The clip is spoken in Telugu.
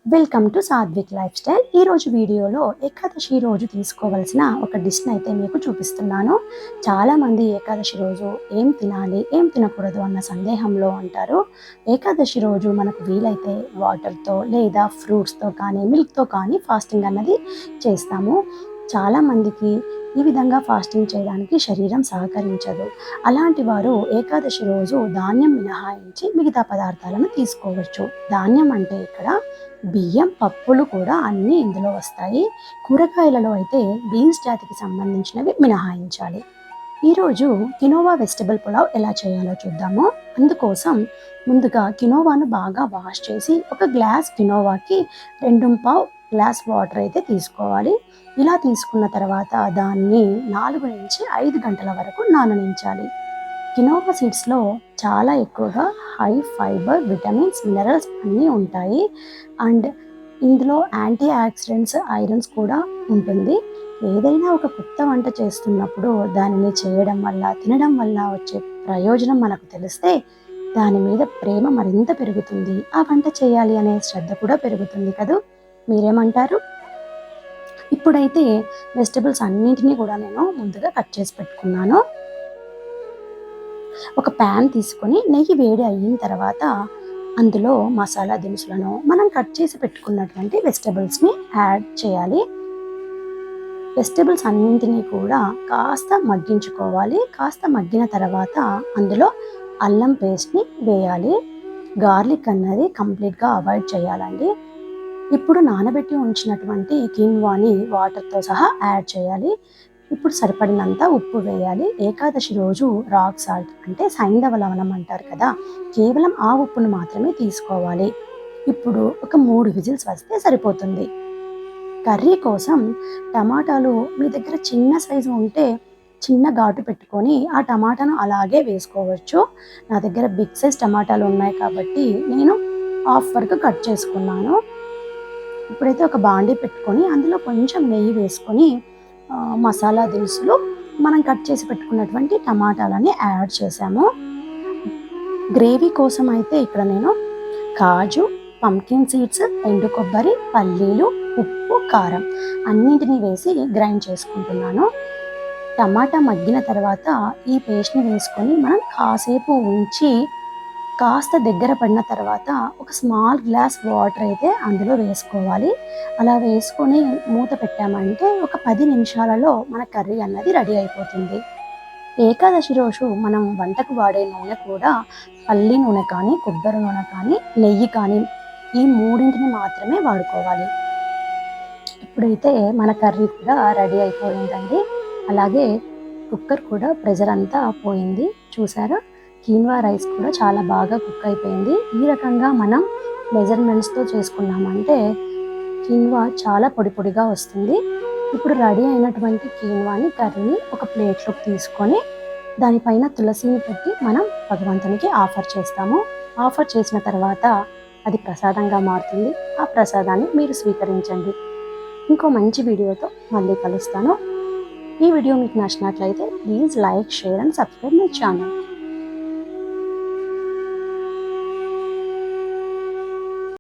Welcome to Satvik lifestyle. ఈరోజు వీడియోలో ఏకాదశి రోజు తీసుకోవాల్సిన ఒక డిష్ని అయితే మీకు చూపిస్తున్నాను. చాలామంది ఏకాదశి రోజు ఏం తినాలి ఏం తినకూడదు అన్న సందేహంలో ఉంటారు. ఏకాదశి రోజు మనకు వీలైతే వాటర్తో లేదా ఫ్రూట్స్తో కానీ మిల్క్తో కానీ ఫాస్టింగ్ అన్నది చేస్తాము. చాలామందికి ఈ విధంగా ఫాస్టింగ్ చేయడానికి శరీరం సహకరించదు. అలాంటి వారు ఏకాదశి రోజు ధాన్యం మినహాయించి మిగతా పదార్థాలను తీసుకోవచ్చు. ధాన్యం అంటే ఇక్కడ బియ్యం, పప్పులు కూడా అన్నీ ఇందులో వస్తాయి. కూరగాయలలో అయితే బీన్స్ జాతికి సంబంధించినవి మినహాయించాలి. ఈరోజు కినోవా వెజిటబుల్ పులావ్ ఎలా చేయాలో చూద్దాము. అందుకోసం ముందుగా కినోవాను బాగా వాష్ చేసి ఒక గ్లాస్ కినోవాకి 2.5 గ్లాస్ వాటర్ అయితే తీసుకోవాలి. ఇలా తీసుకున్న తర్వాత దాన్ని 4 నుంచి 5 గంటల వరకు నాననించాలి. కినోవా సీడ్స్లో చాలా ఎక్కువగా హై ఫైబర్, విటమిన్స్, మినరల్స్ అన్నీ ఉంటాయి. అండ్ ఇందులో యాంటీ ఆక్సిడెంట్స్, ఐరన్స్ కూడా ఉంటుంది. ఏదైనా ఒక కొత్త వంట చేస్తున్నప్పుడు దానిని చేయడం వల్ల, తినడం వల్ల వచ్చే ప్రయోజనం మనకు తెలిస్తే దాని మీద ప్రేమ మరింత పెరుగుతుంది. ఆ వంట చేయాలి అనే శ్రద్ధ కూడా పెరుగుతుంది కదా. మీరేమంటారు? ఇప్పుడైతే వెజిటబుల్స్ అన్నింటినీ కూడా నేను ముందుగా కట్ చేసి పెట్టుకున్నాను. ఒక ప్యాన్ తీసుకొని నెయ్యి వేడి అయిన తర్వాత అందులో మసాలా దినుసులను మనం కట్ చేసి పెట్టుకున్నటువంటి వెజిటబుల్స్ని యాడ్ చేయాలి. వెజిటబుల్స్ అన్నింటినీ కూడా కాస్త మగ్గించుకోవాలి. కాస్త మగ్గిన తర్వాత అందులో అల్లం పేస్ట్ని వేయాలి. గార్లిక్ అన్నది కంప్లీట్గా అవాయిడ్ చేయాలండి. ఇప్పుడు నానబెట్టి ఉంచినటువంటి కిన్వాని వాటర్తో సహా యాడ్ చేయాలి. ఇప్పుడు సరిపడినంత ఉప్పు వేయాలి. ఏకాదశి రోజు రాక్ సాల్ట్ అంటే సైంధవ లవణం అంటారు కదా, కేవలం ఆ ఉప్పును మాత్రమే తీసుకోవాలి. ఇప్పుడు ఒక 3 విజిల్స్ వస్తే సరిపోతుంది. కర్రీ కోసం టమాటాలు మీ దగ్గర చిన్న సైజు ఉంటే చిన్న ఘాటు పెట్టుకొని ఆ టమాటాను అలాగే వేసుకోవచ్చు. నా దగ్గర బిగ్ సైజ్ టమాటాలు ఉన్నాయి కాబట్టి నేను హాఫ్ వరకు కట్ చేసుకున్నాను. ఇప్పుడైతే ఒక బాండీ పెట్టుకొని అందులో కొంచెం నెయ్యి వేసుకొని మసాలా దినుసులు, మనం కట్ చేసి పెట్టుకున్నటువంటి టమాటాలని యాడ్ చేసాము. గ్రేవీ కోసం అయితే ఇక్కడ నేను కాజు, పంకిన్ సీడ్స్, ఎండు కొబ్బరి, పల్లీలు, ఉప్పు, కారం అన్నింటినీ వేసి గ్రైండ్ చేసుకుంటున్నాను. టమాటా మగ్గిన తర్వాత ఈ పేస్ట్ని వేసుకొని మనం కాసేపు ఉంచి కాస్త దగ్గర పడిన తర్వాత ఒక స్మాల్ గ్లాస్ వాటర్ అయితే అందులో వేసుకోవాలి. అలా వేసుకొని మూత పెట్టామంటే ఒక 10 నిమిషాలలో మన కర్రీ అన్నది రెడీ అయిపోతుంది. ఏకాదశి రోజు మనం వంటకు వాడే నూనె కూడా పల్లి నూనె కానీ, కొబ్బరి నూనె కానీ, నెయ్యి కానీ ఈ 3ంటిని మాత్రమే వాడుకోవాలి. ఇప్పుడైతే మన కర్రీ కూడా రెడీ అయిపోయిందండి. అలాగే కుక్కర్ కూడా ప్రెజర్ అంతా పోయింది. చూసారా, కీన్వా రైస్ కూడా చాలా బాగా కుక్ అయిపోయింది. ఈ రకంగా మనం మెజర్మెంట్స్తో చేసుకున్నామంటే కీన్వా చాలా పొడి పొడిగా వస్తుంది. ఇప్పుడు రెడీ అయినటువంటి కీన్వాని కర్రీని ఒక ప్లేట్లోకి తీసుకొని దానిపైన తులసిని పెట్టి మనం భగవంతునికి ఆఫర్ చేస్తాము. ఆఫర్ చేసిన తర్వాత అది ప్రసాదంగా మారుతుంది. ఆ ప్రసాదాన్ని మీరు స్వీకరించండి. ఇంకో మంచి వీడియోతో మళ్ళీ కలుస్తాను. ఈ వీడియో మీకు నచ్చినట్లయితే please like, share and subscribe my channel.